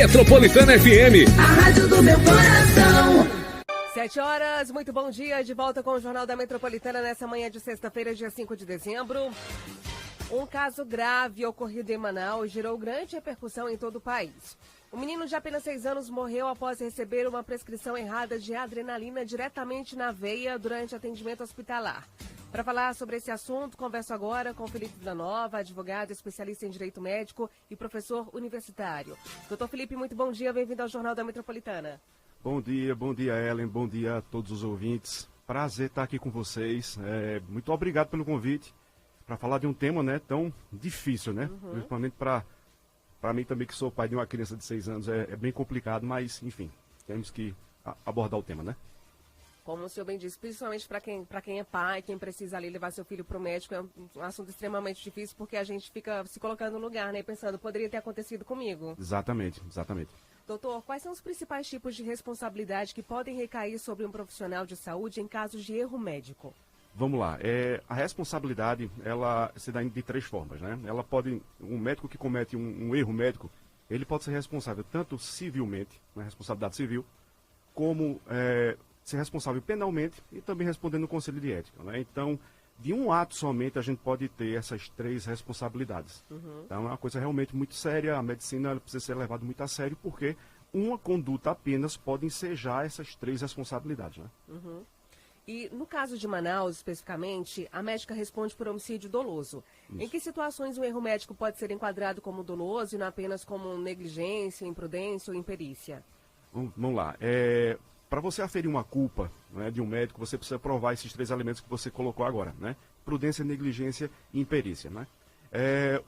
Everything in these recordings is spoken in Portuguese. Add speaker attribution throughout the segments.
Speaker 1: Metropolitana FM.
Speaker 2: A rádio do meu coração.
Speaker 3: 7 horas, muito bom dia, de volta com o Jornal da Metropolitana nessa manhã de sexta-feira, dia 5 de dezembro. Um caso grave ocorrido em Manaus gerou grande repercussão em todo o país. Um menino de apenas 6 anos morreu após receber uma prescrição errada de adrenalina diretamente na veia durante atendimento hospitalar. Para falar sobre esse assunto, converso agora com Felipe Villanova, advogado, especialista em direito médico e professor universitário. Doutor Felipe, muito bom dia, bem-vindo ao Jornal da Metropolitana.
Speaker 4: Bom dia, Ellen, bom dia a todos os ouvintes. Prazer estar aqui com vocês. Muito obrigado pelo convite para falar de um tema, né, tão difícil, né? Principalmente para mim também, que sou pai de uma criança de 6 anos, é bem complicado, mas, enfim, temos que abordar o tema, né?
Speaker 3: Como o senhor bem disse, principalmente para quem é pai, quem precisa ali levar seu filho para o médico, é um assunto extremamente difícil, porque a gente fica se colocando no lugar, né, e pensando, poderia ter acontecido comigo.
Speaker 4: Exatamente.
Speaker 3: Doutor, quais são os principais tipos de responsabilidade que podem recair sobre um profissional de saúde em casos de erro médico?
Speaker 4: Vamos lá. A responsabilidade, ela se dá de 3 formas, né? Um médico que comete um erro médico, ele pode ser responsável tanto civilmente, na responsabilidade civil, como ser responsável penalmente e também respondendo no conselho de ética, né? Então, de um ato somente, a gente pode ter essas 3 responsabilidades. Então, é uma coisa realmente muito séria. A medicina precisa ser levada muito a sério, porque uma conduta apenas pode ensejar essas 3 responsabilidades, né?
Speaker 3: E no caso de Manaus, especificamente, a médica responde por homicídio doloso.
Speaker 4: Isso.
Speaker 3: Em que situações um erro médico pode ser enquadrado como doloso e não apenas como negligência, imprudência ou imperícia?
Speaker 4: Vamos lá. Para você aferir uma culpa, né, de um médico, você precisa provar esses 3 elementos que você colocou agora, né? Prudência, negligência e imperícia, né?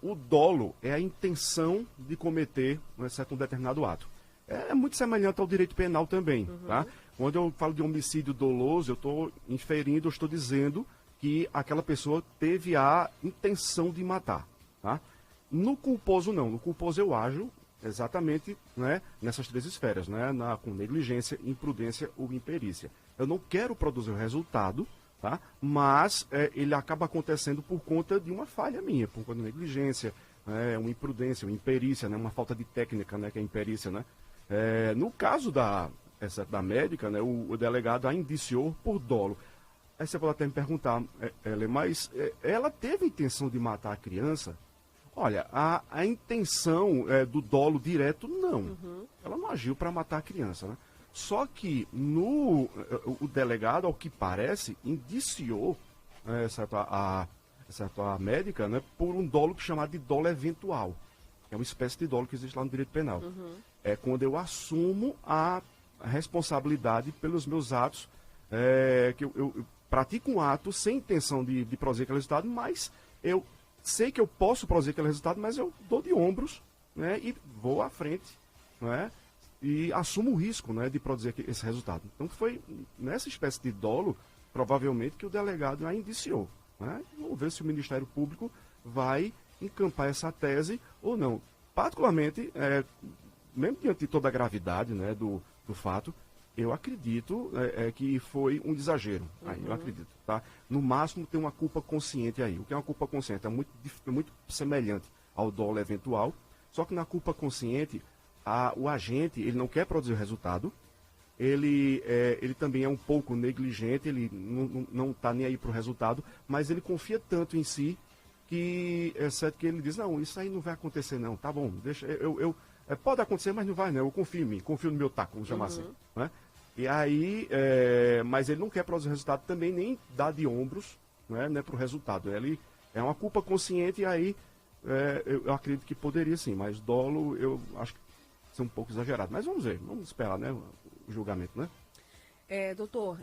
Speaker 4: O dolo é a intenção de cometer, né, um determinado ato. É muito semelhante ao direito penal também, tá? Quando eu falo de homicídio doloso, eu estou inferindo, eu estou dizendo que aquela pessoa teve a intenção de matar, tá? No culposo não, no culposo eu ajo exatamente, né, nessas 3 esferas, né, com negligência, imprudência ou imperícia. Eu não quero produzir o resultado, tá? Mas ele acaba acontecendo por conta de uma falha minha, por conta de negligência, uma imprudência, uma imperícia, né, uma falta de técnica, né, que é a imperícia, né? No caso da médica, né, o delegado a indiciou por dolo. Aí você pode até me perguntar, mas ela teve a intenção de matar a criança? Olha, a intenção do dolo direto, não. Ela não agiu para matar a criança, né? Só que o delegado, ao que parece, indiciou exceto a médica, né, por um dolo que é chamado de dolo eventual. É uma espécie de dolo que existe lá no direito penal. É quando eu assumo a responsabilidade pelos meus atos, que eu pratico um ato sem intenção de produzir aquele resultado, mas eu sei que eu posso produzir aquele resultado, mas eu dou de ombros, né, e vou à frente, né, e assumo o risco, né, de produzir esse resultado. Então foi nessa espécie de dolo, provavelmente, que o delegado a indiciou, né? Vamos ver se o Ministério Público vai encampar essa tese ou não. Particularmente, mesmo diante de toda a gravidade, né, do fato, eu acredito que foi um exagero. Aí, eu acredito, tá? No máximo tem uma culpa consciente aí. O que é uma culpa consciente? É muito semelhante ao dolo eventual, só que na culpa consciente, o agente, ele não quer produzir o resultado, ele também é um pouco negligente, ele não está nem aí para o resultado, mas ele confia tanto em si que é certo que ele diz, não, isso aí não vai acontecer não, tá bom, deixa, pode acontecer, mas não vai não, eu confio em mim, confio no meu taco, vamos chamar assim, né? E aí, mas ele não quer produzir o resultado também, nem dar de ombros, né, para o resultado. Ele é uma culpa consciente e aí eu acredito que poderia sim, mas dolo eu acho que ser um pouco exagerado. Mas vamos ver, vamos esperar, né, o julgamento, né?
Speaker 3: Doutor,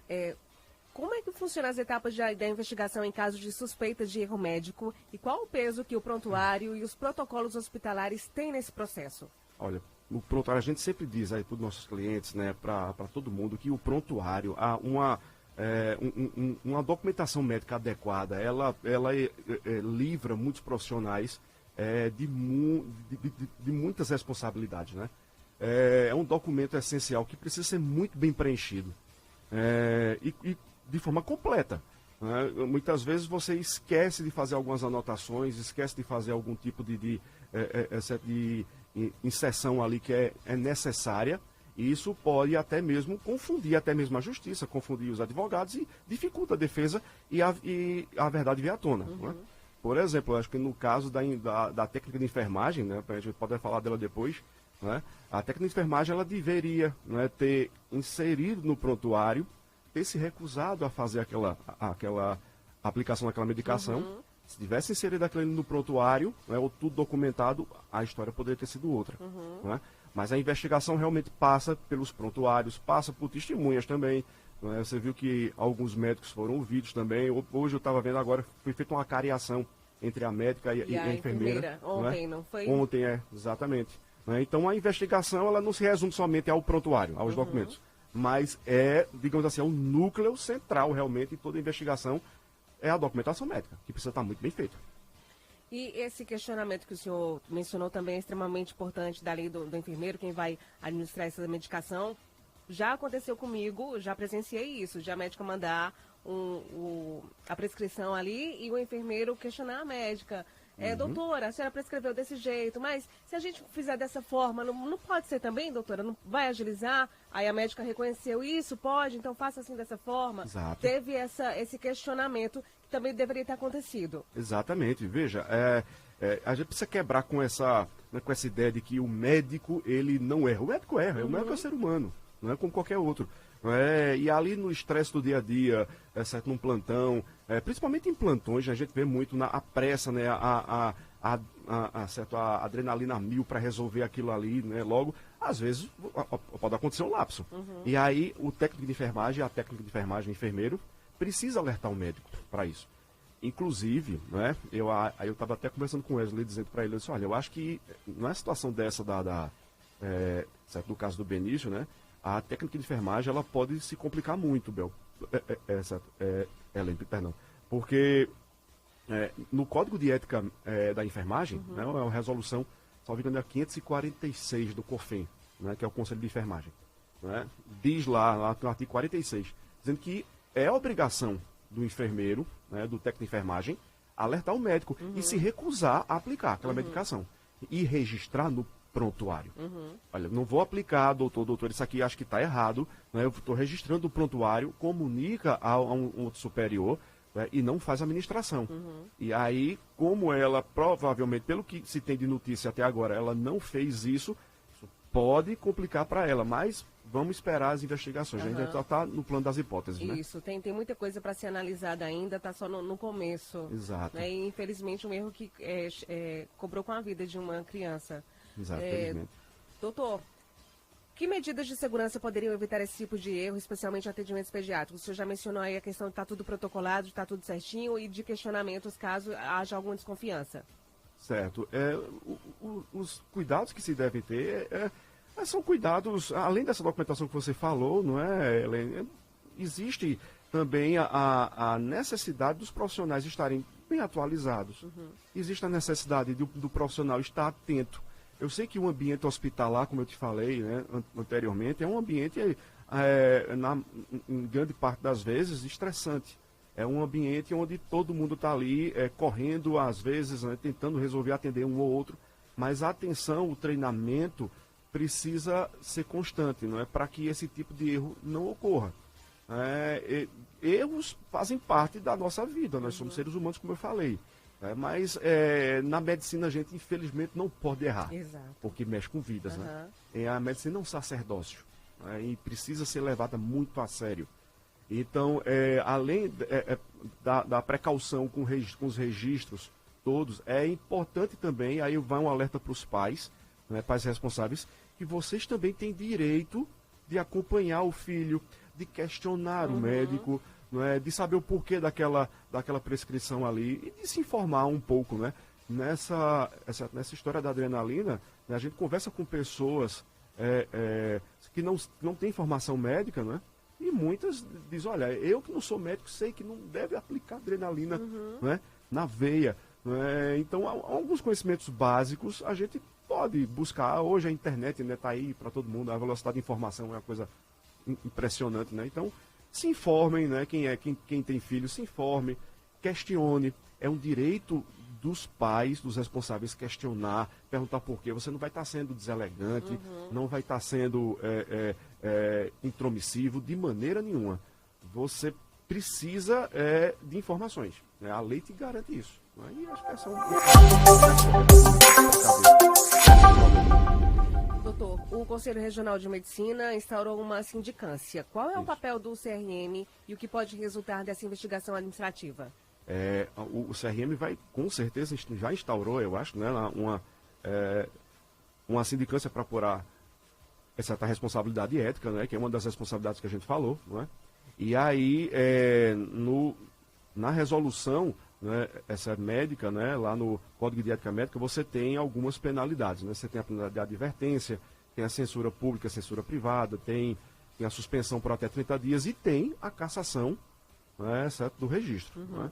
Speaker 3: como é que funcionam as etapas da investigação em casos de suspeita de erro médico e qual o peso que o prontuário e os protocolos hospitalares têm nesse processo?
Speaker 4: Olha, o prontuário, a gente sempre diz aí para os nossos clientes, né, para todo mundo, que o prontuário, uma documentação médica adequada, ela livra muitos profissionais de muitas responsabilidades, né? É um documento essencial que precisa ser muito bem preenchido e de forma completa, né? Muitas vezes você esquece de fazer algumas anotações, esquece de fazer algum tipo de inserção ali que é necessária, e isso pode até mesmo confundir até mesmo a justiça, confundir os advogados e dificulta a defesa e a verdade vir à tona. Né? Por exemplo, acho que no caso da técnica de enfermagem, né, a gente pode falar dela depois, né, a técnica de enfermagem ela deveria, né, ter inserido no prontuário, ter se recusado a fazer aquela aplicação daquela medicação. Se tivesse inserido aquilo no prontuário, né, ou tudo documentado, a história poderia ter sido outra. Né? Mas a investigação realmente passa pelos prontuários, passa por testemunhas também. Né? Você viu que alguns médicos foram ouvidos também. Hoje eu estava vendo agora, foi feita uma cariação entre a médica e a enfermeira.
Speaker 3: Ontem, não foi?
Speaker 4: Ontem, exatamente. Né? Então a investigação ela não se resume somente ao prontuário, aos documentos. Mas digamos assim, é um núcleo central realmente em toda a investigação, é a documentação médica, que precisa estar muito bem feita.
Speaker 3: E esse questionamento que o senhor mencionou também é extremamente importante da lei do enfermeiro, quem vai administrar essa medicação. Já aconteceu comigo, já presenciei isso, de a médica mandar a prescrição ali e o enfermeiro questionar a médica. Doutora, a senhora prescreveu desse jeito, mas se a gente fizer dessa forma, não pode ser também, doutora? Não vai agilizar? Aí a médica reconheceu isso, pode, então faça assim dessa forma.
Speaker 4: Exato.
Speaker 3: Teve esse questionamento que também deveria ter acontecido.
Speaker 4: Exatamente. Veja, a gente precisa quebrar com essa ideia de que o médico, ele não erra. O médico erra, o médico é ser humano, não é como qualquer outro. E ali no estresse do dia a dia, certo, num plantão, principalmente em plantões, a gente vê muito a pressa, né, certo, a adrenalina 1000 para resolver aquilo ali, né, logo, às vezes pode acontecer um lapso. E aí o técnico de enfermagem, a técnica de enfermagem, o enfermeiro, precisa alertar o médico para isso. Inclusive, né, eu estava até conversando com o Wesley, dizendo para ele, olha, eu acho que na situação dessa certo, do caso do Benício, né, a técnica de enfermagem ela pode se complicar muito, Ellen, perdão. Porque no Código de Ética da Enfermagem, né, é uma resolução, salvo engano, é 546 do COFEN, né, que é o Conselho de Enfermagem. Né, diz lá no artigo 46, dizendo que é obrigação do enfermeiro, né, do técnico de enfermagem, alertar o médico e se recusar a aplicar aquela medicação. E registrar no prontuário. Olha, não vou aplicar, doutor, isso aqui acho que está errado, né? Eu estou registrando o prontuário, comunica a um outro superior, né? E não faz a administração. E aí, como ela provavelmente, pelo que se tem de notícia até agora, ela não fez isso pode complicar para ela, mas vamos esperar as investigações. A gente já está no plano das hipóteses, né?
Speaker 3: Isso, tem muita coisa para ser analisada ainda, está só no começo.
Speaker 4: Exato.
Speaker 3: Né? E infelizmente um erro que cobrou com a vida de uma criança.
Speaker 4: Exato, felizmente.
Speaker 3: Doutor, que medidas de segurança poderiam evitar esse tipo de erro, especialmente atendimentos pediátricos? O senhor já mencionou aí a questão de estar tudo protocolado, de estar tudo certinho e de questionamentos caso haja alguma desconfiança.
Speaker 4: Certo. Os cuidados que se devem ter são cuidados, além dessa documentação que você falou, não é, Helene? Existe também a necessidade dos profissionais estarem bem atualizados. Existe a necessidade do profissional estar atento. Eu sei que o ambiente hospitalar, como eu te falei, né, anteriormente, é um ambiente, em grande parte das vezes, estressante. É um ambiente onde todo mundo está ali correndo, às vezes, né, tentando resolver, atender um ou outro. Mas a atenção, o treinamento precisa ser constante, não é, para que esse tipo de erro não ocorra. Erros fazem parte da nossa vida, nós somos seres humanos, como eu falei. Mas na medicina a gente, infelizmente, não pode errar.
Speaker 3: Exato.
Speaker 4: Porque mexe com vidas. Né? A medicina é um sacerdócio, né, e precisa ser levada muito a sério. Então, além da precaução com os registros todos, é importante também, aí vai um alerta para os pais, né, pais responsáveis, que vocês também têm direito de acompanhar o filho, de questionar o médico, né, de saber o porquê daquela prescrição ali e de se informar um pouco. Né? Nessa história da adrenalina, né, a gente conversa com pessoas que não têm formação médica, né? E muitas dizem, olha, eu que não sou médico sei que não deve aplicar adrenalina, né, na veia. Né? Então, alguns conhecimentos básicos a gente pode buscar. Hoje a internet está aí para todo mundo, a velocidade de informação é uma coisa impressionante. Né? Então, se informem, né? Quem tem filho, se informe, questione. É um direito dos pais, dos responsáveis, questionar, perguntar por quê. Você não vai estar sendo deselegante, não vai estar sendo intromissivo de maneira nenhuma. Você precisa de informações. Né? A lei te garante isso. Aí acho que essa é
Speaker 3: Doutor, o Conselho Regional de Medicina instaurou uma sindicância. Qual é o papel do CRM e o que pode resultar dessa investigação administrativa?
Speaker 4: O CRM vai, com certeza, já instaurou, eu acho, né, uma sindicância para apurar essa responsabilidade ética, né, que é uma das responsabilidades que a gente falou. Não é? E aí, na resolução, né, essa médica, né, lá no Código de Ética Médica, você tem algumas penalidades. Né? Você tem a penalidade de advertência, tem a censura pública, a censura privada, tem a suspensão por até 30 dias e tem a cassação, né, certo, do registro. Né?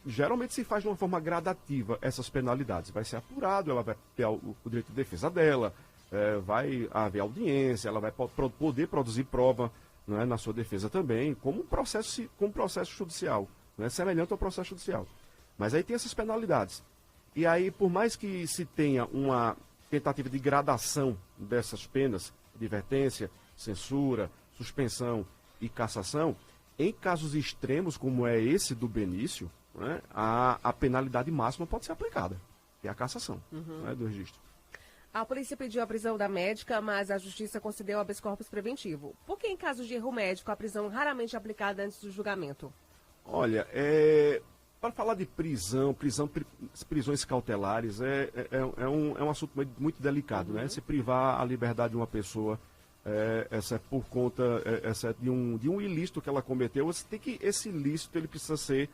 Speaker 4: Geralmente se faz de uma forma gradativa essas penalidades. Vai ser apurado, ela vai ter o direito de defesa dela, vai haver audiência, ela vai poder produzir prova, né, na sua defesa também, como um processo judicial. Né, semelhante ao processo judicial. Mas aí tem essas penalidades. E aí, por mais que se tenha uma tentativa de gradação dessas penas, advertência, censura, suspensão e cassação, em casos extremos, como é esse do Benício, né, a penalidade máxima pode ser aplicada, que é a cassação, né, do registro.
Speaker 3: A polícia pediu a prisão da médica, mas a justiça concedeu habeas corpus preventivo. Por que, em casos de erro médico, a prisão raramente é aplicada antes do julgamento?
Speaker 4: Olha, para falar de prisões cautelares, é um assunto muito delicado, né? Se privar a liberdade de uma pessoa, essa é por conta de um ilícito que ela cometeu, esse ilícito ele precisa ser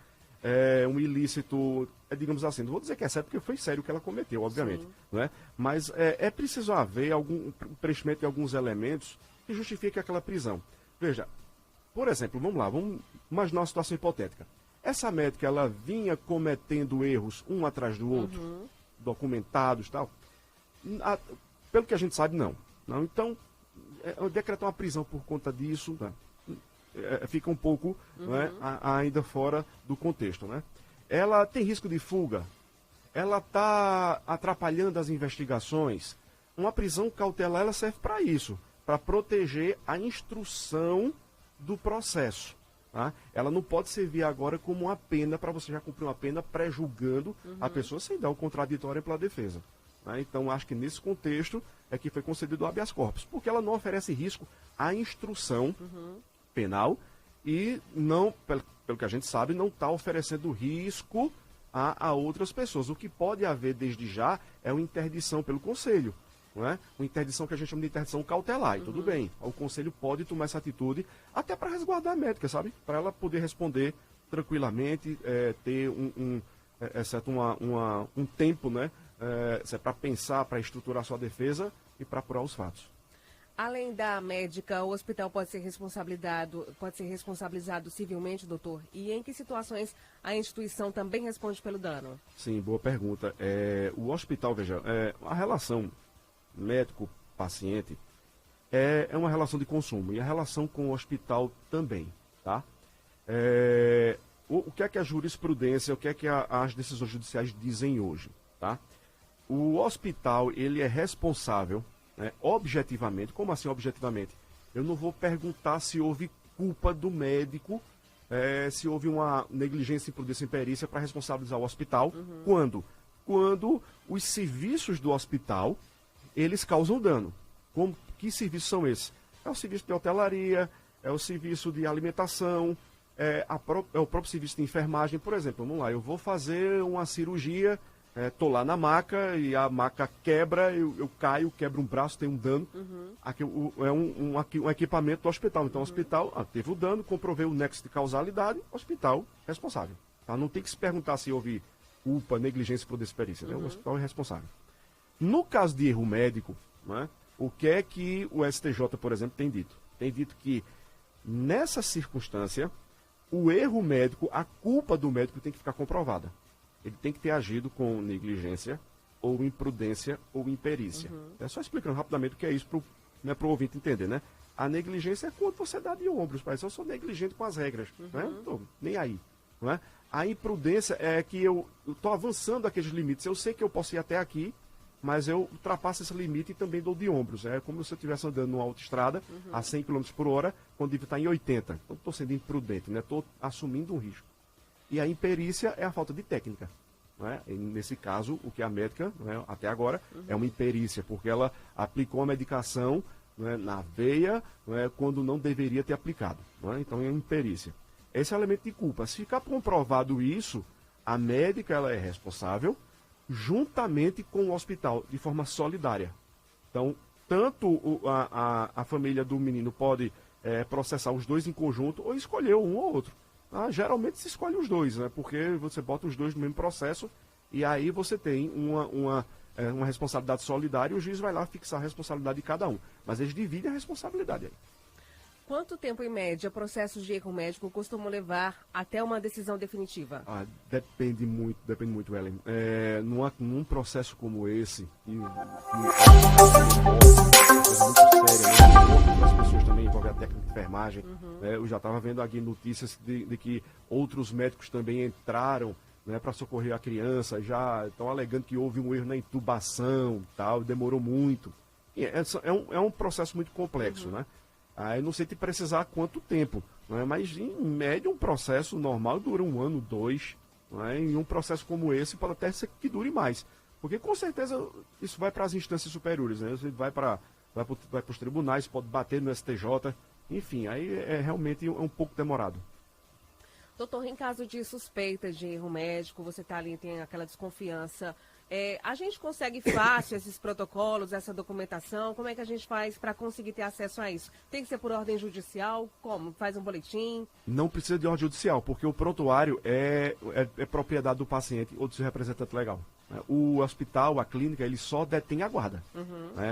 Speaker 4: um ilícito, digamos assim, não vou dizer que é sério, porque foi sério o que ela cometeu, obviamente, né? Mas é preciso haver um preenchimento de alguns elementos que justifiquem aquela prisão. Veja, por exemplo, vamos imaginar uma situação hipotética. Essa médica, ela vinha cometendo erros um atrás do outro, documentados e tal. Pelo que a gente sabe, não. Então, decretar uma prisão por conta disso, né, fica um pouco, né, ainda fora do contexto. Né? Ela tem risco de fuga, ela está atrapalhando as investigações. Uma prisão cautelar, ela serve para isso, para proteger a instrução do processo. Tá? Ela não pode servir agora como uma pena para você já cumprir uma pena pré-julgando a pessoa sem dar o contraditório pela defesa. Tá? Então, acho que nesse contexto é que foi concedido o habeas corpus, porque ela não oferece risco à instrução penal e não, pelo que a gente sabe, não está oferecendo risco a outras pessoas. O que pode haver desde já é uma interdição pelo conselho. Não é? Uma interdição que a gente chama de interdição cautelar, e tudo bem. O conselho pode tomar essa atitude até para resguardar a médica, sabe? Para ela poder responder tranquilamente, ter um tempo, né? Para pensar, para estruturar sua defesa e para apurar os fatos.
Speaker 3: Além da médica, o hospital pode ser responsabilizado civilmente, doutor? E em que situações a instituição também responde pelo dano?
Speaker 4: Sim, boa pergunta. O hospital, veja, a relação médico-paciente é uma relação de consumo, e a relação com o hospital também, tá? O que é que a jurisprudência, o que é que as decisões judiciais dizem hoje, tá? O hospital, ele é responsável, né, objetivamente. Como assim objetivamente? Eu não vou perguntar se houve culpa do médico, se houve uma negligência, imprudência, imperícia para responsabilizar o hospital. Quando? Quando os serviços do hospital eles causam dano. Que serviços são esses? É o serviço de hotelaria, é o serviço de alimentação, é o próprio serviço de enfermagem. Por exemplo, vamos lá, eu vou fazer uma cirurgia, estou lá na maca e a maca quebra, eu caio, quebro um braço, tem um dano. Aqui, é um equipamento do hospital. Então, o hospital teve o dano, comprovei o nexo de causalidade, hospital responsável. Tá? Não tem que se perguntar se houve culpa, negligência por desperícia. Né? O hospital é responsável. No caso de erro médico, né, o que é que o STJ, por exemplo, tem dito? Tem dito que, nessa circunstância, o erro médico, a culpa do médico tem que ficar comprovada. Ele tem que ter agido com negligência, ou imprudência, ou imperícia. É só explicando rapidamente o que é isso para o ouvinte entender, né? A negligência é quando você dá de ombros, parece eu sou negligente com as regras, né? Não tô nem aí. não é? A imprudência é que eu estou avançando aqueles limites. Eu sei que eu posso ir até aqui, mas eu ultrapasso esse limite e também dou de ombros. É como se eu estivesse andando numa autoestrada a 100 km por hora, quando devo estar em 80. Então, estou sendo imprudente, né? Estou assumindo um risco. E a imperícia é a falta de técnica. Não é? E nesse caso, o que a médica, não é, até agora, é uma imperícia, porque ela aplicou a medicação, não é, na veia, não é, quando não deveria ter aplicado. Não é? Então, é uma imperícia. Esse é o elemento de culpa. Se ficar comprovado isso, a médica ela é responsável, juntamente com o hospital, de forma solidária. Então, tanto a família do menino pode processar os dois em conjunto ou escolher um ou outro. Geralmente se escolhe os dois, né? Porque você bota os dois no mesmo processo e aí você tem uma responsabilidade solidária e o juiz vai lá fixar a responsabilidade de cada um. Mas eles dividem a responsabilidade aí.
Speaker 3: Quanto tempo, em média, processos de erro médico costumam levar até uma decisão definitiva?
Speaker 4: Depende muito, Ellen. Num processo como esse, as pessoas também envolvem a técnica de enfermagem. Eu já estava vendo aqui notícias de que outros médicos também entraram, né, para socorrer a criança, já estão alegando que houve um erro na intubação, tal, demorou muito. E é um processo muito complexo, né? Eu não sei te precisar quanto tempo, né? Mas em média um processo normal dura 1 ano, 2, né? E um processo como esse pode até ser que dure mais, porque com certeza isso vai para as instâncias superiores, né? Você vai para os tribunais, pode bater no STJ, enfim, aí realmente um pouco demorado.
Speaker 3: Doutor, em caso de suspeita de erro médico, você está ali, tem aquela desconfiança, a gente consegue fácil esses protocolos, essa documentação? Como é que a gente faz para conseguir ter acesso a isso? Tem que ser por ordem judicial? Como? Faz um boletim?
Speaker 4: Não precisa de ordem judicial, porque o prontuário é propriedade do paciente ou do seu representante legal. O hospital, a clínica, ele só detém a guarda.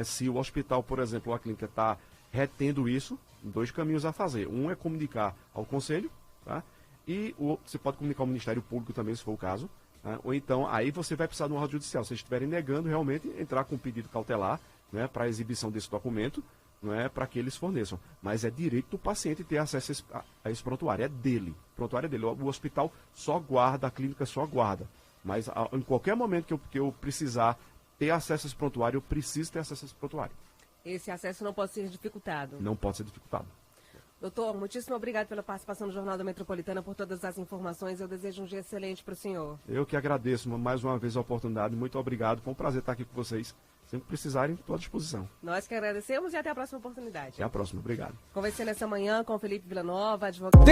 Speaker 4: Se o hospital, por exemplo, a clínica está retendo isso, 2 caminhos a fazer. Um é comunicar ao conselho, tá? E você pode comunicar ao Ministério Público também, se for o caso. Ou então, aí você vai precisar de uma ordem judicial. Se vocês estiverem negando, realmente, entrar com um pedido cautelar, né, para a exibição desse documento, né, para que eles forneçam. Mas é direito do paciente ter acesso a esse prontuário. É dele. O prontuário é dele. O hospital só guarda, a clínica só guarda. Mas em qualquer momento que eu precisar ter acesso a esse prontuário, eu preciso ter acesso a esse prontuário.
Speaker 3: Esse acesso não pode ser dificultado?
Speaker 4: Não pode ser dificultado.
Speaker 3: Doutor, muitíssimo obrigado pela participação no Jornal da Metropolitana, por todas as informações. Eu desejo um dia excelente para o senhor. Eu que agradeço mais uma vez a oportunidade. Muito obrigado. Foi um prazer estar aqui com vocês. Sempre precisarem, estou à disposição. Nós que agradecemos e até a próxima oportunidade. Até a próxima. Obrigado. Conversei nessa manhã com o Felipe Villanova, advogado.